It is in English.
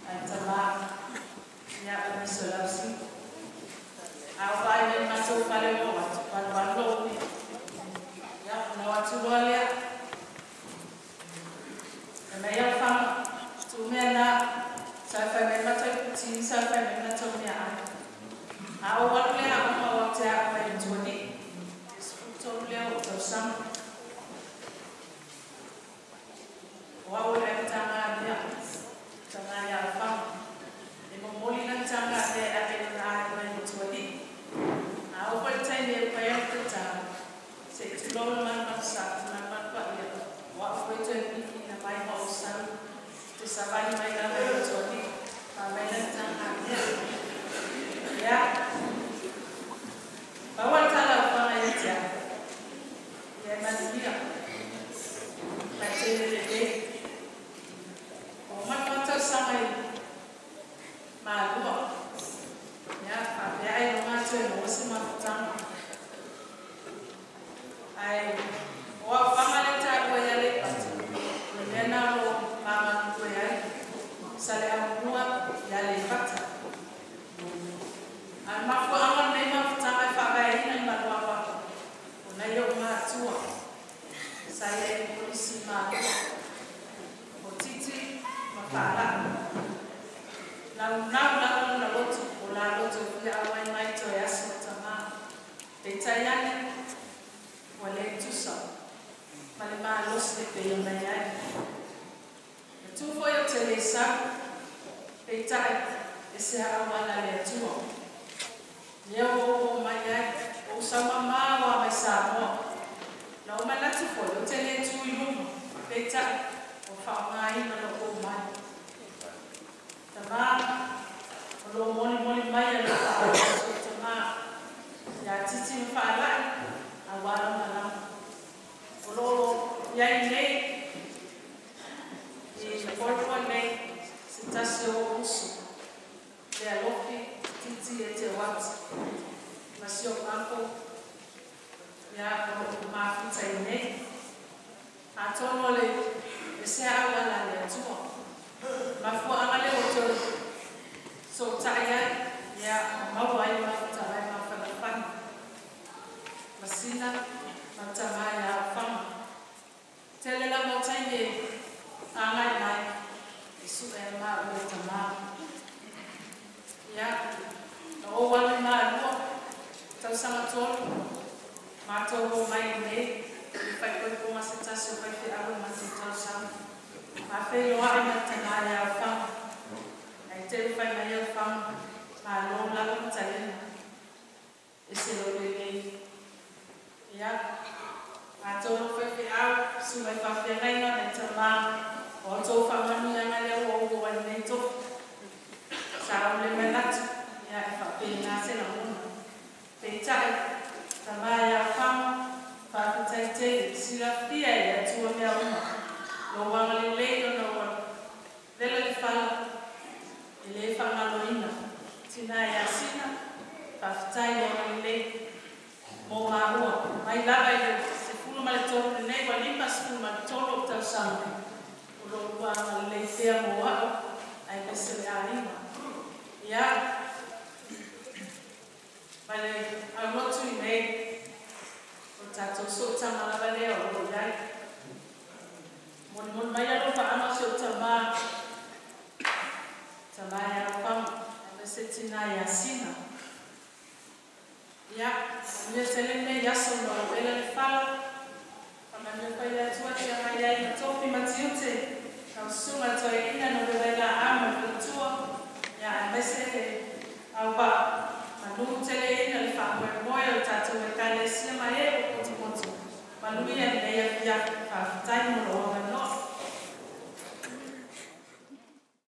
Tama ya misolasi. Awal ini masuk pada waktu ya waktu luar Maya fam tumena safa mena tin safa mena tumia awal le ama waktu apa yang jadi tumia utusam wau le tanga dia tanga ya fam memoli na tanga de apa yang jadi awal time apa yang kita setelon man sa man pa ya wau itu ni na mai hausan sabali mai na mai jadi mai na tanga ya bawal kala apa yang ya manusia macam orang macam sama malu ya apa yang macam orang macam ai wa famale ta ko ya le nena lo mama ko ya sale amua ya le pata al mafu awan ne ma ta fa ba ina ma wa wa na yo ma tua sale polisi ma ko titi ma fala na lotu ola lotu ya awan mai to ya sotama detayani wale tusa malema los de peyamaya tu foi utilizar peita esse awala le tuo leo maya usama mawa mesamo na umala tu foi utile tu yumo peita o faungai na lo mai tama lo moni maya lo tama ya titi fala awala malam Olo yang ini di portuan ini sitasio usu dia lofi titi ete wat masio kampo ya mafu taine atono le ese awala le tuo mafu amale oto so taya ya mawai mafu taya mafu depan masina Matamaya fam telela motaye angai mai isu ema utama ya o wale ma lo tau sama tol ma to mai ne pai ko masita so pai fi alu masita sam ma fe lo ai matamaya fam ai te pai mai fam ma lo la ko tale ese lo le ya atau fefe au sumai fafe ngai na tama o to fa manu yang ale wo wo ne to sa le melat ya fa pe na se na mo pe chai tama ya fam fa te te sila pia ya tu me au lo wa le le no wa le fa le fa na lo ina tina ya sina fa tai lo le mo ma ho mai la ba Maletolo nei wali pas maletolo tasama ulo wa letea moa ai pesele alima ya vale alotu nei utato so tama la vale o dai mon maya lo pa ama so tama ya pam mesetina ya sina ya meselene ya so no ele fala Mano pai tua tia mai ai topi matiute kau sunga toi ina no vela ama tua ya mese au ba manu tele ina le fa moyo tatu me kale sia mai e ko manu ya ne ya fa tai mo lo